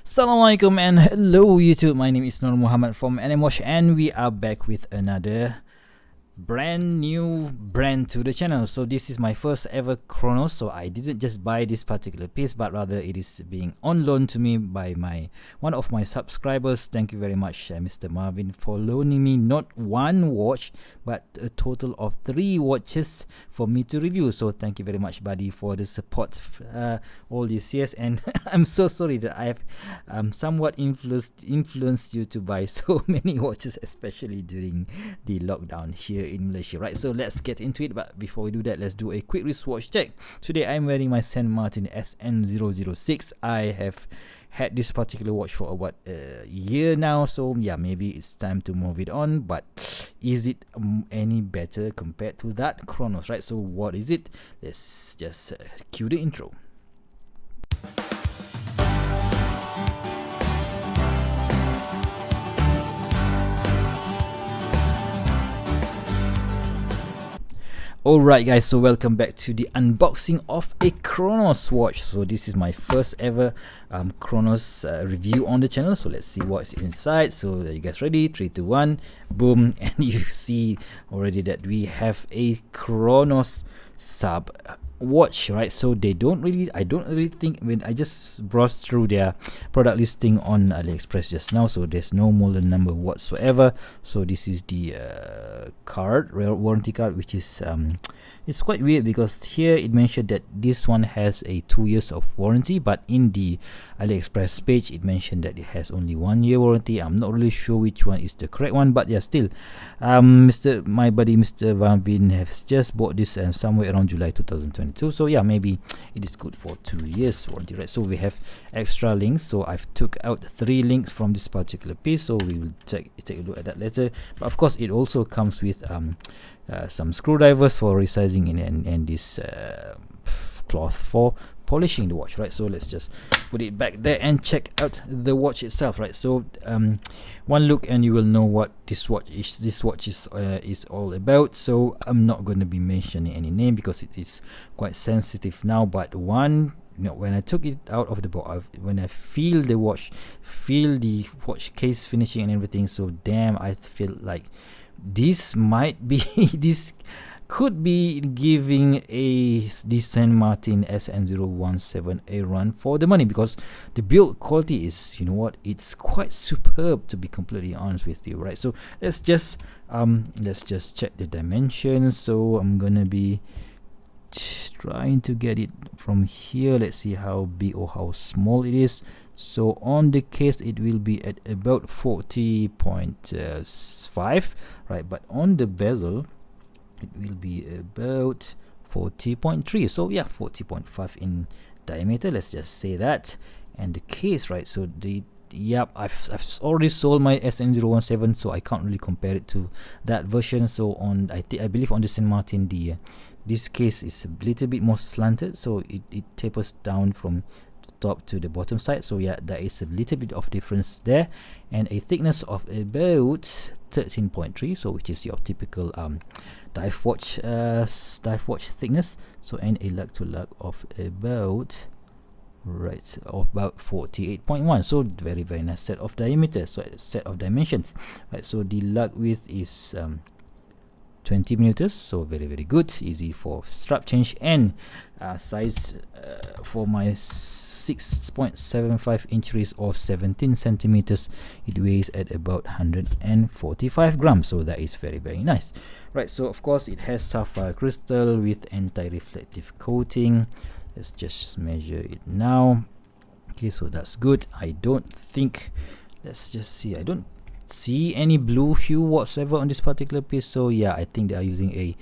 Assalamualaikum and hello YouTube. My name is Nur Muhammad from NMWatch and we are back with another brand new brand to the channel. So this is my first ever Cronos, so I didn't just buy this particular piece, but rather it is being on loan to me by one of my subscribers. Thank you very much, Mr. Marvin, for loaning me not one watch but a total of 3 watches for me to review. So thank you very much, buddy, for the support all these years. And I'm so sorry that I have somewhat influenced you to buy so many watches, especially during the lockdown here in Malaysia, right? So let's get into it, but before we do that, let's do a quick wristwatch check. Today I'm wearing my San Martin SN017. I have had this particular watch for about a year now, so yeah, maybe it's time to move it on. But is it any better compared to that Cronos, right? So what is it? Let's just cue the intro. Alright guys, so welcome back to the unboxing of a Cronos watch. So this is my first ever Cronos review on the channel. So let's see what's inside. So are you guys ready? 3, 2, 1, boom. And you see already that we have a Cronos Sub watch, right? So I don't really think, when I just browsed through their product listing on AliExpress just now, so there's no model number whatsoever. So this is the warranty card, which is it's quite weird because here it mentioned that this one has a 2 years of warranty, but in the AliExpress page it mentioned that it has only 1 year warranty. I'm not really sure which one is the correct one, but yeah, still my buddy Mr. Van Veen has just bought this somewhere around July 2022, so yeah, maybe it is good for 2 years warranty, right? So we have extra links, so I've took out 3 links from this particular piece, so we will take a look at that later. But of course it also comes with some screwdrivers for resizing and this cloth for polishing the watch, right? So let's just put it back there and check out the watch itself, right? So one look and you will know what this watch is all about. So I'm not going to be mentioning any name because it is quite sensitive now, but when I took it out of the box, when I feel the watch case finishing and everything, so damn, I feel like this could be giving this San Martin SN017 a run for the money, because the build quality is, you know what, it's quite superb, to be completely honest with you, right? So let's just check the dimensions. So I'm gonna be trying to get it from here. Let's see how big or how small it is. So on the case it will be at about 40.5, right? But on the bezel it will be about 40.3. So yeah, 40.5 in diameter, let's just say that. And the case, right? So I've already sold my SN017, so I can't really compare it to that version. So I believe on the San Martin, this case is a little bit more slanted, so it tapers down from top to the bottom side. So yeah, there is a little bit of difference there, and a thickness of about 13.3, so which is your typical dive watch thickness. So and a lug to lug of about 48.1. so very nice set of diameters, so set of dimensions, right? So the lug width is 20 millimeters, so very good, easy for strap change, and size for my 6.75 inch wrist of 17 centimeters, it weighs at about 145 grams, so that is very nice, right? So of course it has sapphire crystal with anti-reflective coating. Let's just measure it now. Okay, so that's good. Let's just see, I don't see any blue hue whatsoever on this particular piece. So yeah, I think they are using a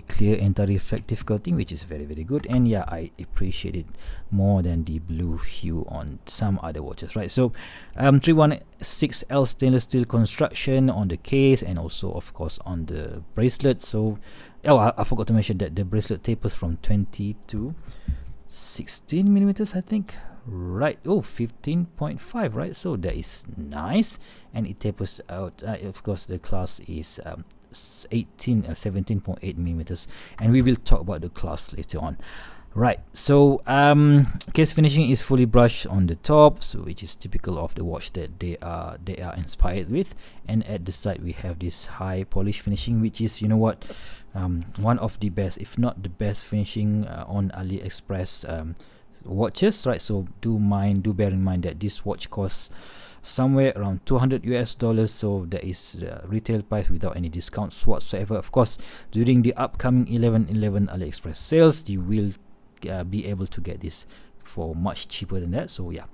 clear anti-reflective coating, which is very good. And yeah, I appreciate it more than the blue hue on some other watches, right? So 316L stainless steel construction on the case, and also of course on the bracelet. So I forgot to mention that the bracelet tapers from 20 to 16 millimeters, I think, right? 15.5, right? So that is nice, and it tapers out. Of course the class is 17.8 millimeters, and we will talk about the class later on. Right, so case finishing is fully brushed on the top, so which is typical of the watch that they are inspired with. And at the side we have this high polish finishing, which is, you know what, one of the best, if not the best finishing on AliExpress watches, right? So do bear in mind that this watch costs somewhere around $200 US, so that is retail price without any discounts whatsoever. Of course, during the upcoming 11/11 AliExpress sales, you will be able to get this for much cheaper than that. So yeah,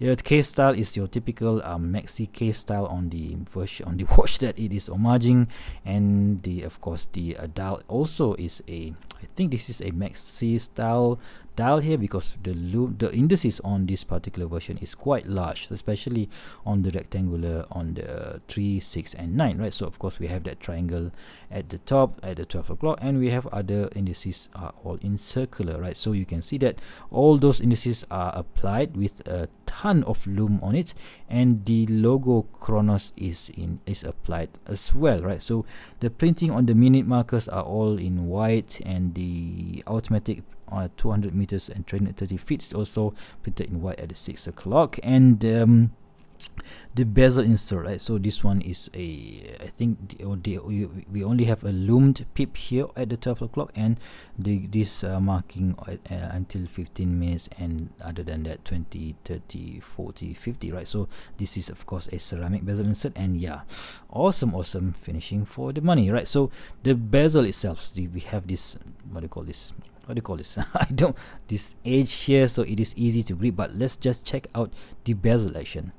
the case style is your typical maxi case style on the version on the watch that it is homaging, and of course the dial also is I think this is a maxi style dial here, because the indices on this particular version is quite large, especially on the rectangular, on the 3, 6 and 9, right? So of course we have that triangle at the top at the 12 o'clock, and we have other indices are all in circular, right? So you can see that all those indices are applied with a ton of lume on it, and the logo Cronos is applied as well, right? So the printing on the minute markers are all in white, and the automatic 200 meters and 330 feet is also printed in white at the 6 o'clock. And the bezel insert, right? So this one is I think we only have a loomed pip here at the 12 o'clock, and this marking until 15 minutes, and other than that 20, 30, 40, 50, right? So this is of course a ceramic bezel insert, and yeah, awesome finishing for the money, right? So the bezel itself, we have this, what do you call this, I don't, this edge here, so it is easy to grip. But let's just check out the bezel action.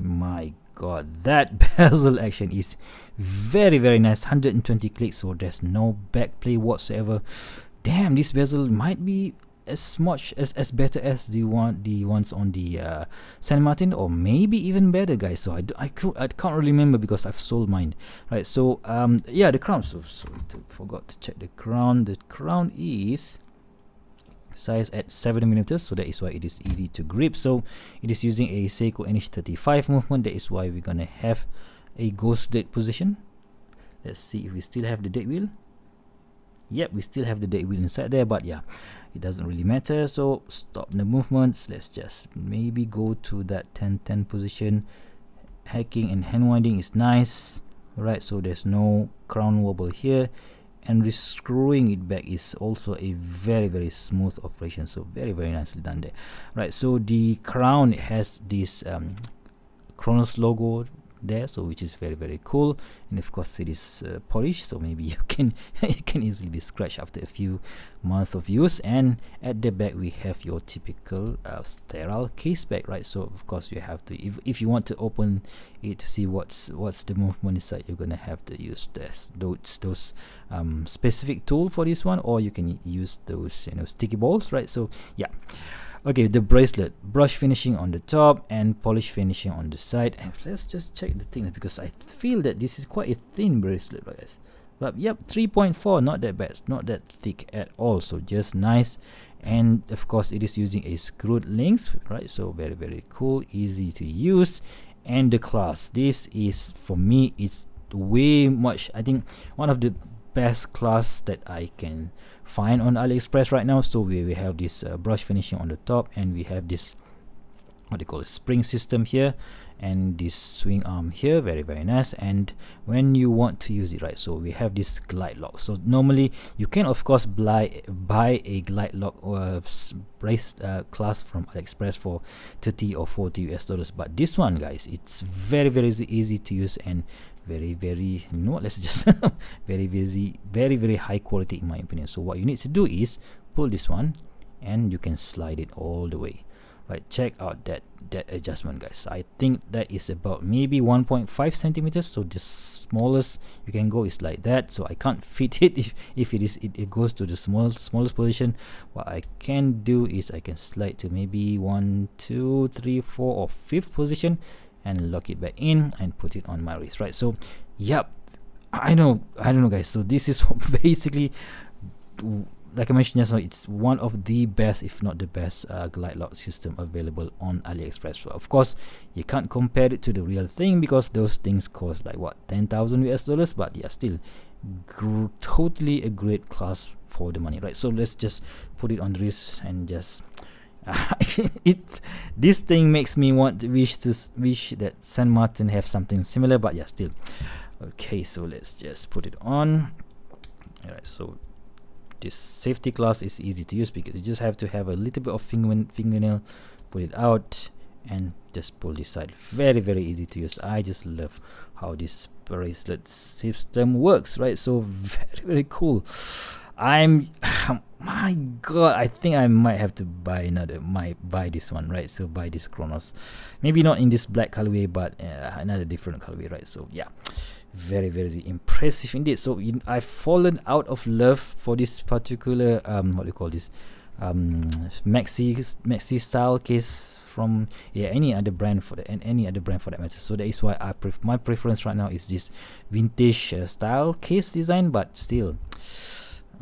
My god, that bezel action is very nice. 120 clicks, so there's no backplay whatsoever. Damn, this bezel might be as much as better as the ones on the San Martin, or maybe even better, guys. So I can't really remember because I've sold mine, right? So yeah, the crown, so forgot to check the crown. The crown is size at 7 millimeters, so that is why it is easy to grip. So it is using a Seiko NH35 movement. That is why we're gonna have a ghost date position. Let's see if we still have the date wheel. Yep, we still have the date wheel inside there, but yeah, it doesn't really matter. So stop the movements. Let's just maybe go to that 10-10 position. Hacking and hand winding is nice, right? So there's no crown wobble here, and rescrewing it back is also a very smooth operation. So very nicely done there, right? So the crown has this Cronos logo there, so which is very cool, and of course it is polished, so maybe you can easily be scratched after a few months of use. And at the back we have your typical sterile case back, right? So of course you have to, if you want to open it to see what's the movement inside, you're gonna have to use those specific tool for this one, or you can use those, you know, sticky balls, right? So yeah. Okay, the bracelet, brush finishing on the top and polish finishing on the side. And let's just check the thickness, because I feel that this is quite a thin bracelet, guys. But yep, 3.4, not that bad, not that thick at all, so just nice. And of course it is using a screwed links, right? So very cool, easy to use. And the clasp, this is, for me, it's way much, I think one of the best clasp that I can find on AliExpress right now. So we have this brush finishing on the top, and we have this, what they call a spring system here, and this swing arm here, very nice. And when you want to use it, right, so we have this glide lock. So normally you can of course buy a glide lock or brace clasp from AliExpress for 30 or 40 US dollars, but this one, guys, it's very easy to use, and very you know what, let's just very high quality in my opinion. So what you need to do is pull this one, and you can slide it all the way, right? Check out that adjustment, guys. I think that is about maybe 1.5 centimeters, so the smallest you can go is like that. So I can't fit it if it goes to the smallest position. What I can do is I can slide to maybe 1, 2, 3, 4 or 5th position, and lock it back in and put it on my wrist, right? So yep, I don't know, guys. So this is basically like I mentioned just now, it's one of the best, if not the best, glide lock system available on AliExpress. So of course, you can't compare it to the real thing because those things cost like what, 10,000 US dollars, but yeah, still totally a great class for the money, right? So let's just put it on the wrist and just this thing makes me want to wish that San Martin have something similar, but yeah, still. Okay, so let's just put it on. Alright, so this safety class is easy to use because you just have to have a little bit of fingernail, pull it out and just pull this side. Very, very easy to use. I just love how this bracelet system works, right? So very, very cool. My god, I think I might have to buy this one, right? So buy this Cronos, maybe not in this black colorway, but another different colorway, right? So yeah, very, very impressive indeed. So I've fallen out of love for this particular what do you call this, maxi style case from any other brand for that, and any other brand for that matter. So that is why my preference right now is this vintage style case design, but still,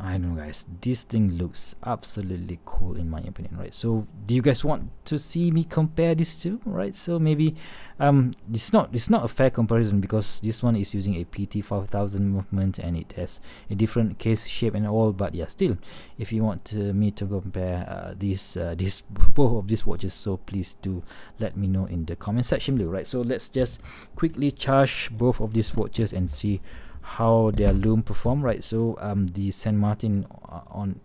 I don't know guys, this thing looks absolutely cool in my opinion, right? So do you guys want to see me compare these two, right? So maybe it's not a fair comparison because this one is using a PT5000 movement and it has a different case shape and all, but yeah, still, if you want me to compare both of these watches, so please do let me know in the comment section below, right? So let's just quickly charge both of these watches and see how their lume perform, right? So the San Martin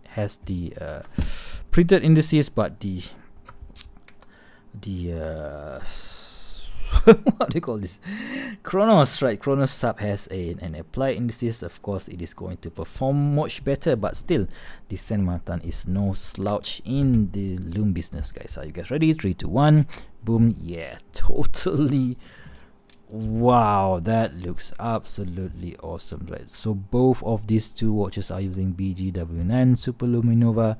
has the printed indices, but the what do you call this, Cronos, right? Cronos Sub has an applied indices. Of course it is going to perform much better, but still the San Martin is no slouch in the lume business, guys. Are you guys ready? 3, 2, 1, boom. Yeah, totally. Wow, that looks absolutely awesome, right? So both of these two watches are using BGW9 Super Luminova,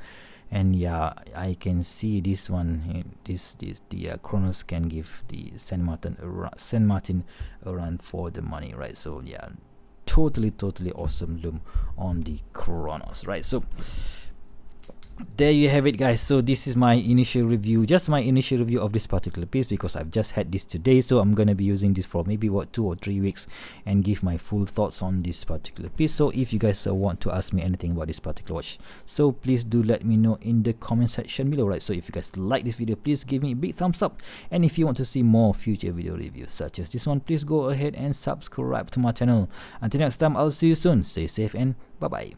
and yeah, I can see this one, the Cronos can give the San Martin a run for the money, right? So yeah, totally awesome lume on the Cronos, right? So there you have it, guys. So this is my initial review, just my initial review of this particular piece, because I've just had this today, so I'm gonna be using this for maybe 2 or 3 weeks and give my full thoughts on this particular piece. So if you guys want to ask me anything about this particular watch, so please do let me know in the comment section below, right? So if you guys like this video, please give me a big thumbs up, and if you want to see more future video reviews such as this one, please go ahead and subscribe to my channel. Until next time, I'll see you soon. Stay safe and bye bye.